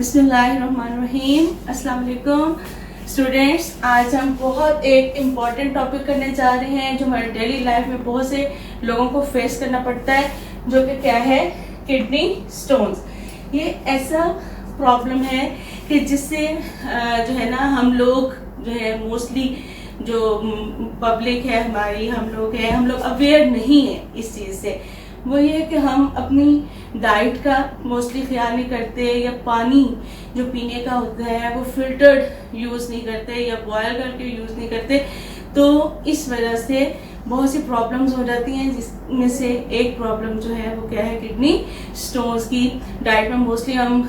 बिस्मिल्लाहिर्रहमानिर्रहीम। अस्सलाम वालेकुम स्टूडेंट्स, आज हम बहुत एक इम्पॉर्टेंट टॉपिक करने जा रहे हैं जो हमारे डेली लाइफ में बहुत से लोगों को फेस करना पड़ता है, जो कि क्या है, किडनी स्टोन्स। ये ऐसा प्रॉब्लम है कि जिससे जो है ना हम लोग जो है मोस्टली जो पब्लिक है हमारी, हम लोग अवेयर नहीं है इस चीज़ से। वो ये है कि हम अपनी डाइट का मोस्टली ख्याल नहीं करते, या पानी जो पीने का होता है वो फिल्टर्ड यूज़ नहीं करते या बॉयल करके यूज़ नहीं करते। तो इस वजह से बहुत सी प्रॉब्लम्स हो जाती हैं, जिसमें से एक प्रॉब्लम जो है वो क्या है, किडनी स्टोन्स की। डाइट में मोस्टली हम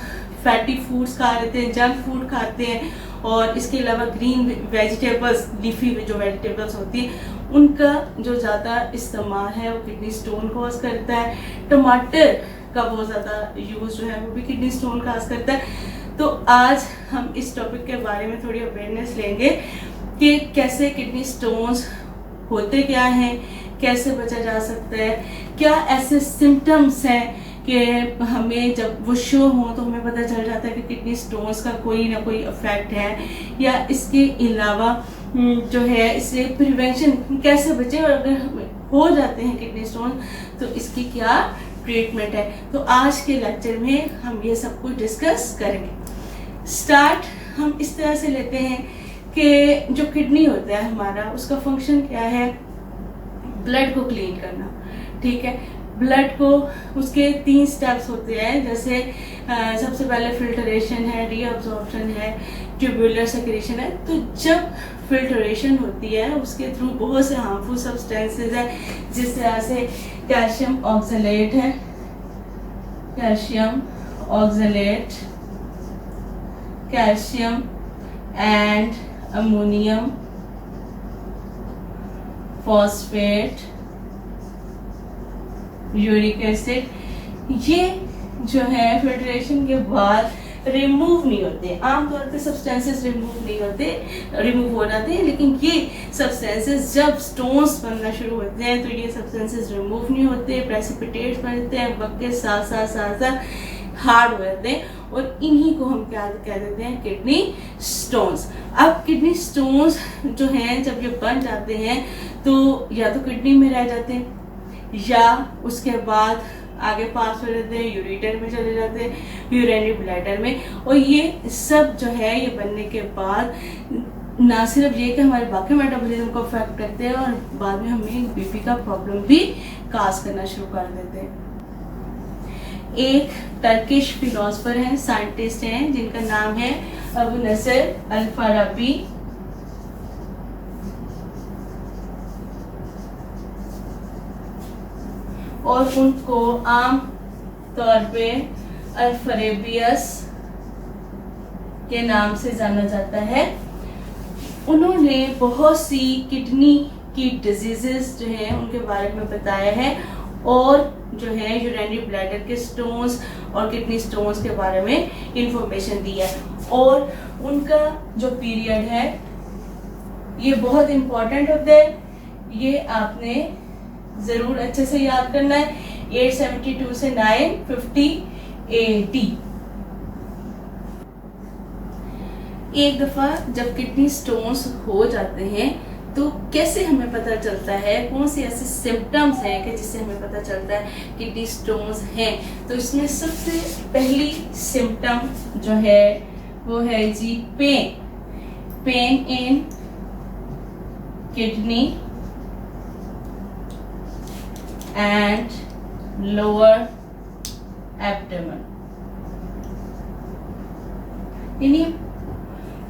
फैटी फूड्स खा लेते हैं, जंक फूड खाते हैं, और इसके अलावा ग्रीन वेजिटेबल्स, लीफी जो वेजिटेबल्स होती है उनका जो ज़्यादा इस्तेमाल है वो किडनी स्टोन कॉज करता है। टमाटर का बहुत ज़्यादा यूज़ जो है वो भी किडनी स्टोन कॉज करता है। तो आज हम इस टॉपिक के बारे में थोड़ी अवेयरनेस लेंगे कि कैसे किडनी स्टोन्स होते क्या हैं, कैसे बचा जा सकता है, क्या ऐसे सिम्टम्स हैं कि हमें जब वो शो हो तो हमें पता चल जाता है कि किडनी स्टोन्स का कोई ना कोई इफेक्ट है, या इसके अलावा जो है इससे प्रिवेंशन कैसे बचे, और अगर हो जाते हैं किडनी स्टोन तो इसकी क्या ट्रीटमेंट है। तो आज के लेक्चर में हम ये सब कुछ डिस्कस करेंगे। स्टार्ट हम इस तरह से लेते हैं कि जो किडनी होता है हमारा, उसका फंक्शन क्या है, ब्लड को क्लीन करना। ठीक है, ब्लड को उसके 3 स्टेप्स होते हैं, जैसे सबसे पहले फिल्टरेशन है, रीअब्जॉर्प्शन है, ट्यूबुलर सेक्रेशन है। तो जब फिल्टरेशन होती है उसके थ्रू बहुत से हार्मफुल सब्सटेंसेस है, जिस तरह से कैल्शियम ऑक्सलेट है, calcium oxalate, calcium and ammonium phosphate, uric acid, ये जो है फिल्ट्रेशन के बाद रिमूव नहीं होते। आमतौर पे सब्सटेंसेस रिमूव हो जाते हैं, लेकिन ये सब्सटेंसेस जब स्टोन्स बनना शुरू होते हैं तो ये सब्सटेंसेस रिमूव नहीं होते, प्रेसिपिटेट्स बनते हैं, वक्त के साथ साथ हार्ड हो जाते हैं, और इन्हीं को हम क्या कह देते हैं, किडनी स्टोन्स। अब किडनी स्टोन्स जो हैं जब ये बन जाते हैं तो या तो किडनी में रह जाते हैं, या उसके बाद आगे पास हो जाते हैं, यूरेटर में चले जाते हैं, यूरिनरी ब्लैडर में। और ये सब जो है ये बनने के बाद ना सिर्फ ये कि हमारे बाकी मेटाबॉलिज्म को अफेक्ट करते हैं, और बाद में हमें बीपी का प्रॉब्लम भी काज करना शुरू कर देते हैं। एक टर्किश फिलोसफर हैं, साइंटिस्ट हैं, जिनका नाम है अबू नसर अल-फराबी। और उनको आम तौर पे अल्फरेबियस के नाम से जाना जाता है। उन्होंने बहुत सी किडनी की डिजीजेस जो है उनके बारे में बताया है, और जो है यूरिनरी ब्लैडर के स्टोन्स और किडनी स्टोन्स के बारे में इंफॉर्मेशन दी है। और उनका जो पीरियड है ये बहुत इम्पोर्टेंट होता है, ये आपने जरूर अच्छे से याद करना है। 872 से 950 AD। एक दफा जब किडनी स्टोन्स हो जाते हैं तो कैसे हमें पता चलता है, कौन से ऐसे सिम्टम्स हैं कि जिससे हमें पता चलता है किडनी स्टोन्स हैं। तो इसमें सबसे पहली सिम्टम जो है वो है जी pain in kidney and lower abdomen. यानी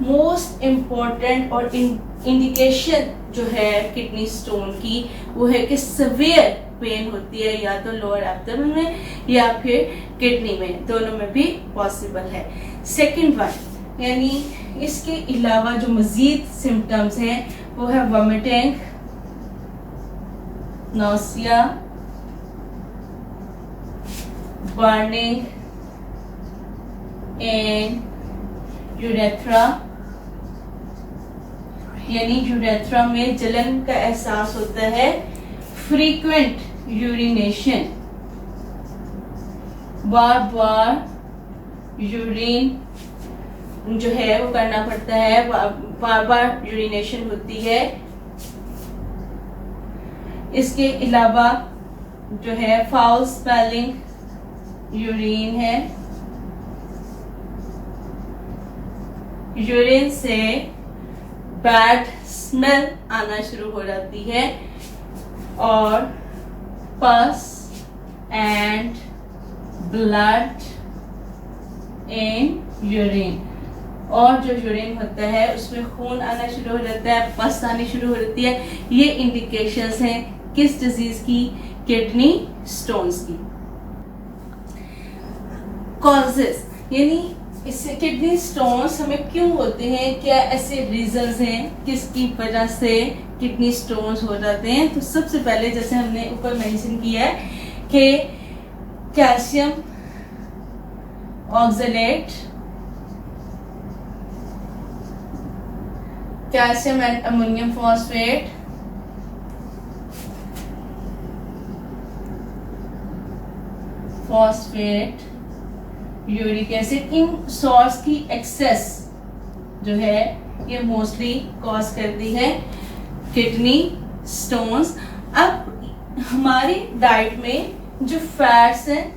मोस्ट इम्पॉर्टेंट और इंडिकेशन जो है किडनी स्टोन की वो है कि सवेयर पेन होती है, या तो लोअर एब्डोमेन में या फिर किडनी में, दोनों में भी पॉसिबल है। सेकंड वन, यानी इसके अलावा जो मजीद सिम्टम्स हैं वो है vomiting, nausea, burning in urethra, यानी यूरेथ्रा में जलन का एहसास होता है, फ्रीक्वेंट यूरिनेशन, बार बार यूरिन जो है वो करना पड़ता है, बार बार यूरिनेशन होती है। इसके अलावा जो है फाउल स्मेलिंग यूरिन है, यूरिन से बैड स्मेल आना शुरू हो जाती है, और पस एंड ब्लड इन यूरिन, और जो यूरिन होता है उसमें खून आना शुरू हो जाता है, पस आनी शुरू हो जाती है। ये इंडिकेशंस हैं किस डिजीज की? किडनी स्टोन्स की। कॉजेस यानी इससे किडनी स्टोन्स हमें क्यों होते हैं, क्या ऐसे रीजंस हैं किसकी वजह से किडनी स्टोन्स हो जाते हैं? तो सबसे पहले जैसे हमने ऊपर मेंशन किया है कि calcium oxalate, calcium and ammonium phosphate, uric acid, in salts की एक्सेस जो है ये मोस्टली कॉज करती है किडनी स्टोन्स। अब हमारी डाइट में जो फैट्स हैं,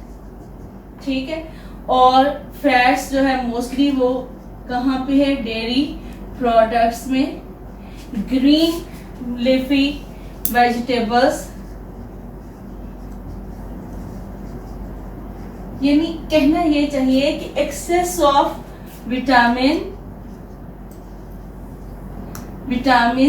ठीक है, और फैट्स जो है मोस्टली वो कहाँ पे है? डेयरी प्रोडक्ट्स में, ग्रीन लीफी वेजिटेबल्स, यानी कहना ये चाहिए कि excess of vitamin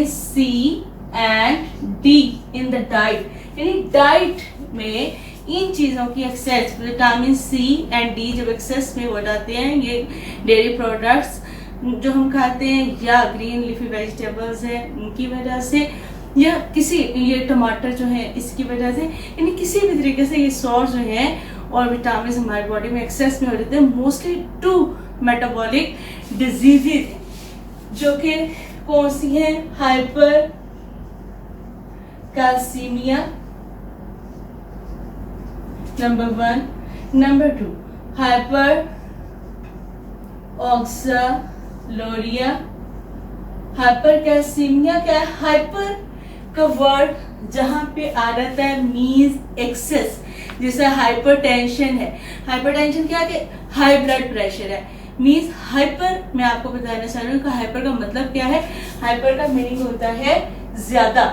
C and D in the diet, यानी डाइट में इन चीजों की excess, vitamin C and D जब एक्सेस में हो जाते हैं, ये डेयरी प्रोडक्ट्स जो हम खाते हैं या ग्रीन लीफी वेजिटेबल्स है उनकी वजह से, या किसी ये टमाटर जो है इसकी वजह से, यानी किसी भी तरीके से ये सोर्स जो है और विटामिन हमारी बॉडी में एक्सेस में हो जाते हैं। मोस्टली 2 मेटाबॉलिक डिजीज जो कि कौन सी है? Hypercalcemia number 1, number 2 hyperoxaluria. Hypercalcemia क्या है? हाइपर का वर्ड जहां पे आ जाता है मीन्स एक्सेस, जैसे हाइपरटेंशन है। हाइपरटेंशन क्या है? कि हाई ब्लड प्रेशर है, मीन्स हाइपर। मैं आपको बताना चाह रही हूँ कि हाइपर का मतलब क्या है। हाइपर का मीनिंग होता है ज्यादा।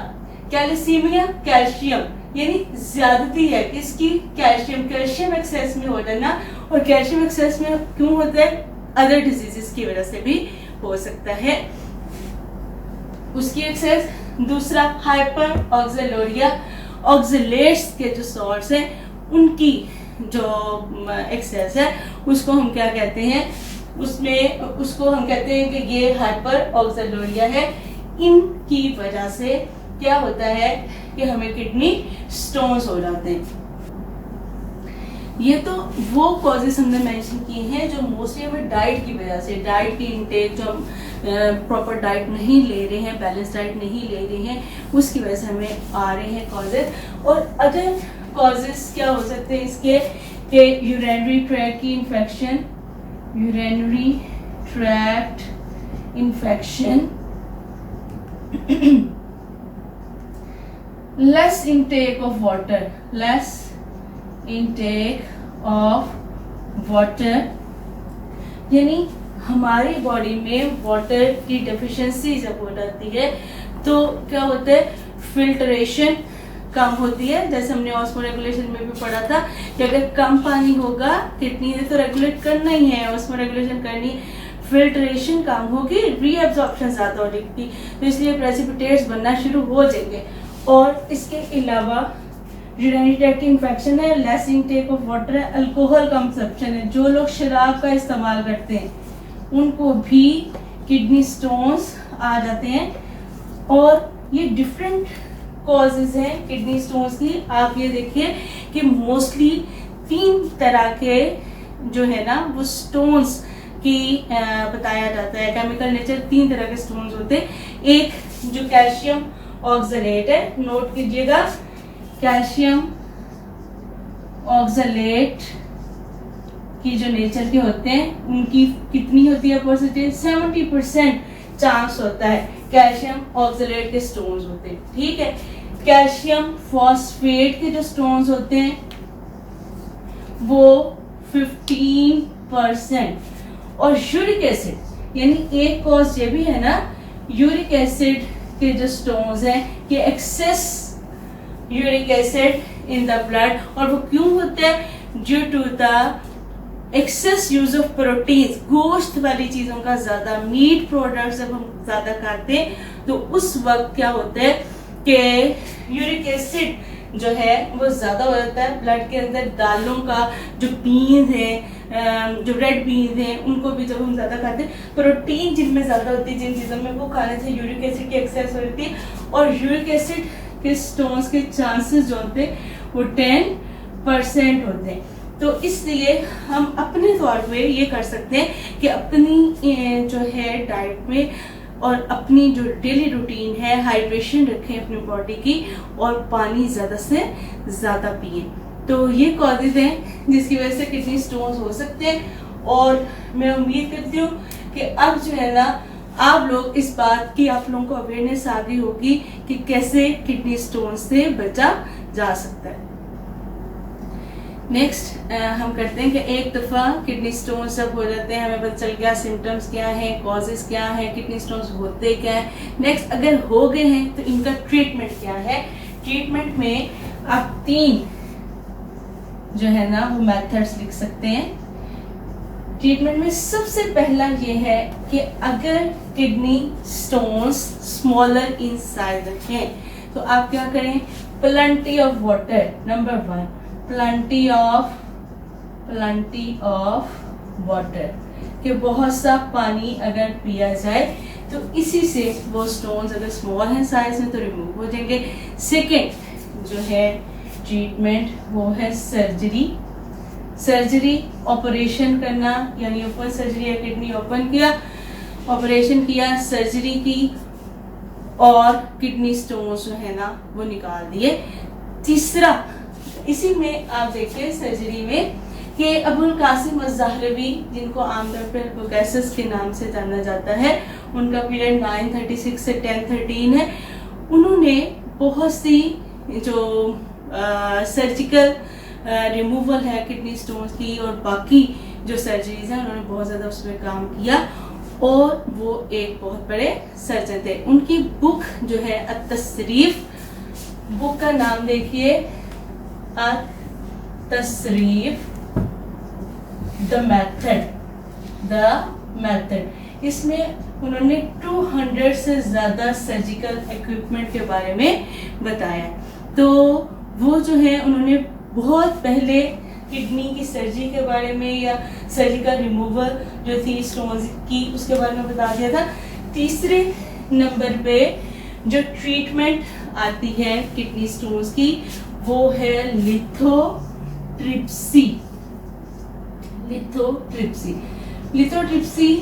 कैल्सीमिया कैल्शियम यानी ज्यादती है किसकी? कैल्शियम। कैल्शियम एक्सेस में हो जाना, और कैल्शियम एक्सेस में क्यों होता है? अदर डिजीजेस की वजह से भी हो सकता है उसकी एक्सेस। दूसरा हाइपर ऑक्सलोरिया, ऑक्सलेट्स के जो सोर्स हैं उनकी जो एक्सेस है उसको हम क्या कहते हैं? उसको हम कहते हैं कि ये हाइपर ऑक्सलोरिया है। इनकी वजह से क्या होता है कि हमें किडनी स्टोन्स हो जाते हैं। ये तो वो कॉजेस हमने मेंशन किए हैं जो मोस्टली हमें डाइट की वजह से, डाइट की इनटेक जो हम प्रॉपर डाइट नहीं ले रहे हैं, बैलेंस डाइट नहीं ले रहे हैं, उसकी वजह से हमें आ रहे हैं कॉजेस। और अदर कॉजेस क्या हो सकते हैं इसके? कि यूरिनरी ट्रैक्ट की infection, urinary tract infection, less intake of water, less intake of water, यानी हमारी बॉडी में वाटर की डेफिशिएंसी जब हो जाती है तो क्या होता है? फिल्ट्रेशन कम होती है। जैसे हमने ऑस्मो रेगुलेशन में भी पढ़ा था कि अगर कम पानी होगा किडनी ने तो रेगुलेट करना ही है, ऑस्मो रेगुलेशन करनी, फिल्ट्रेशन कम होगी, रीअब्जॉर्प्शन ज्यादा होगी, तो इसलिए प्रेसिपिटेट्स बनना शुरू हो जाएंगे। और इसके अलावा यूरिनरी ट्रैक्ट इन्फेक्शन है, लेस इनटेक ऑफ वाटर है, अल्कोहल कंजप्शन है। जो लोग शराब का इस्तेमाल करते हैं उनको भी किडनी स्टोन्स आ जाते हैं। और ये डिफरेंट कॉजेज हैं किडनी स्टोन्स की। आप ये देखिए कि मोस्टली 3 तरह के जो है ना वो स्टोन्स की बताया जाता है। केमिकल नेचर 3 तरह के स्टोन्स होते हैं। एक जो कैल्शियम ऑक्सलेट है, नोट कीजिएगा, कैल्शियम ऑक्सलेट की जो नेचर के होते हैं उनकी कितनी होती है परसेंटेज, 70% चांस होता है कैल्शियम ऑक्सलेट के स्टोन्स होते हैं, ठीक है। कैल्शियम फॉस्फेट के जो स्टोन्स होते हैं वो 15%, और यूरिक एसिड यानी एक कॉज ये भी है ना, यूरिक एसिड के जो स्टोन्स हैं ये excess uric acid in the blood, और वो क्यों होता है, due to the excess use of proteins, गोश्त वाली चीजों का ज्यादा, मीट प्रोडक्ट्स जब हम ज्यादा खाते हैं तो उस वक्त क्या होता है कि यूरिक एसिड जो है वो ज्यादा हो जाता है ब्लड के अंदर। दालों का जो बीन्स है, जो रेड बीन्स हैं, उनको भी जब हम ज्यादा खाते हैं, प्रोटीन जिनमें ज्यादा होती है, जिन चीजों में, वो खाने से यूरिक एसिड की एक्सेस होती है, और यूरिक एसिड के स्टोन्स के चांसेस जो होते हैं वो 10% होते हैं। तो इसलिए हम अपने तौर पे ये कर सकते हैं कि अपनी जो है डाइट में और अपनी जो डेली रूटीन है, हाइड्रेशन रखें अपनी बॉडी की, और पानी ज़्यादा से ज़्यादा पिए। तो ये कॉजेज हैं जिसकी वजह से किडनी स्टोन्स हो सकते हैं, और मैं उम्मीद करती हूँ कि अब जो है ना आप लोग इस बात की, आप लोगों को अवेयरनेस आ गई होगी कि कैसे किडनी स्टोन से बचा जा सकता है। नेक्स्ट हम करते हैं कि एक दफ़ा किडनी स्टोन सब हो जाते हैं, हमें पता चल गया सिम्टम्स क्या हैं, कॉजेस क्या हैं, किडनी स्टोन्स होते क्या हैं। नेक्स्ट अगर हो गए हैं तो इनका ट्रीटमेंट क्या है। ट्रीटमेंट में आप 3 जो है ना वो मेथड्स लिख सकते हैं। ट्रीटमेंट में सबसे पहला ये है कि अगर kidney stones smaller in size हैं तो आप क्या करें, plenty of water, number 1 plenty of water, कि बहुत सा पानी अगर पिया जाए तो इसी से वो स्टोन्स अगर स्मॉल हैं साइज में तो रिमूव हो जाएंगे। सेकेंड जो है ट्रीटमेंट वो है सर्जरी, ऑपरेशन करना, यानी ओपन सर्जरी या किडनी ओपन किया, ऑपरेशन किया, सर्जरी की, और किडनी स्टोन्स जो है ना वो निकाल दिए। तीसरा इसी में आप देखिए सर्जरी में कि अबुल कासिम अज़हरवी, जिनको आमतौर पर बुकैसस के नाम से जाना जाता है, उनका पीरियड 936 से 1013 है। उन्होंने बहुत सी जो सर्जिकल रिमूवल है किडनी स्टोन्स की और बाकी जो सर्जरीज हैं, उन्होंने बहुत ज़्यादा उसमें काम किया, और वो एक बहुत बड़े सर्जन थे। उनकी बुक जो है अत-तसरीफ, बुक का नाम देखिए अत-तसरीफ द मेथड। इसमें उन्होंने 200 से ज़्यादा सर्जिकल इक्विपमेंट के बारे में बताया। तो वो जो है उन्होंने बहुत पहले किडनी की सर्जरी के बारे में या सर्जिकल रिमूवल जो थी स्टोन्स की उसके बारे में बता दिया था। तीसरे नंबर पे जो ट्रीटमेंट आती है किडनी स्टोन्स की वो है लिथोट्रिप्सी। लिथोट्रिप्सी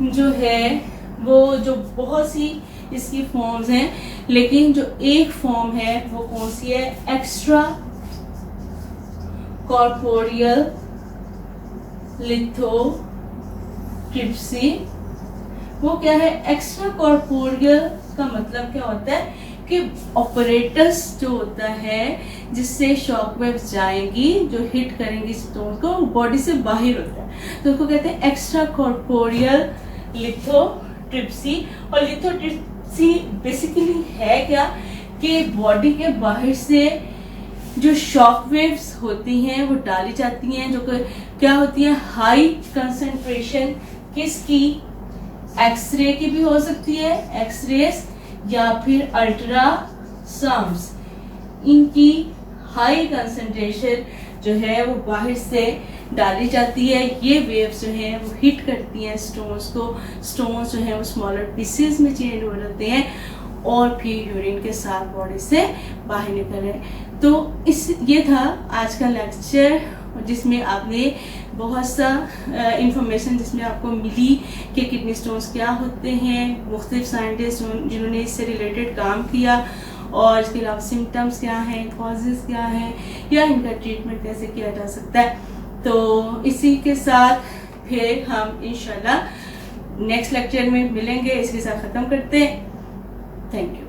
जो है वो जो बहुत सी इसकी फॉर्म्स हैं, लेकिन जो एक फॉर्म है वो कौन सी है, एक्स्ट्रा कॉर्पोरियल लिथोट्रिप्सी। वो क्या है, एक्स्ट्रा कॉर्पोरियल का मतलब क्या होता है कि ऑपरेटस जो होता है जिससे शॉक वेव्स जाएंगी जो हिट करेंगी स्टोन को, बॉडी से बाहर होता है, तो उसको कहते हैं एक्स्ट्रा कॉर्पोरियल लिथोट्रिप्सी। और लिथोट्रिप्सी बेसिकली है क्या कि बॉडी के बाहर से जो शॉक वेव्स होती हैं वो डाली जाती हैं, जो क्या होती है हाई कंसंट्रेशन किसकी, एक्सरे की भी हो सकती है, एक्सरेस या फिर अल्ट्रासाउंड्स, इनकी हाई कंसंट्रेशन जो है वो बाहर से डाली जाती है। ये वेव्स जो हैं वो हिट करती हैं स्टोन्स को, स्टोन्स जो हैं वो स्मॉलर पीसेस में चेंज हो जाते हैं और फिर यूरिन के साथ बॉडी से बाहर निकल रहे हैं। तो ये था आज का लेक्चर जिसमें आपने बहुत सा इंफॉर्मेशन जिसमें आपको मिली कि किडनी स्टोन्स क्या होते हैं, मुख्तलिफ साइंटिस्ट जिन्होंने इससे रिलेटेड काम किया, और इसके अलावा सिम्टम्स क्या हैं, कॉजेज़ क्या हैं, या इनका ट्रीटमेंट कैसे किया जा सकता है। तो इसी के साथ फिर हम इंशाल्लाह नेक्स्ट लेक्चर में मिलेंगे। इसके साथ ख़त्म करते हैं। Thank you.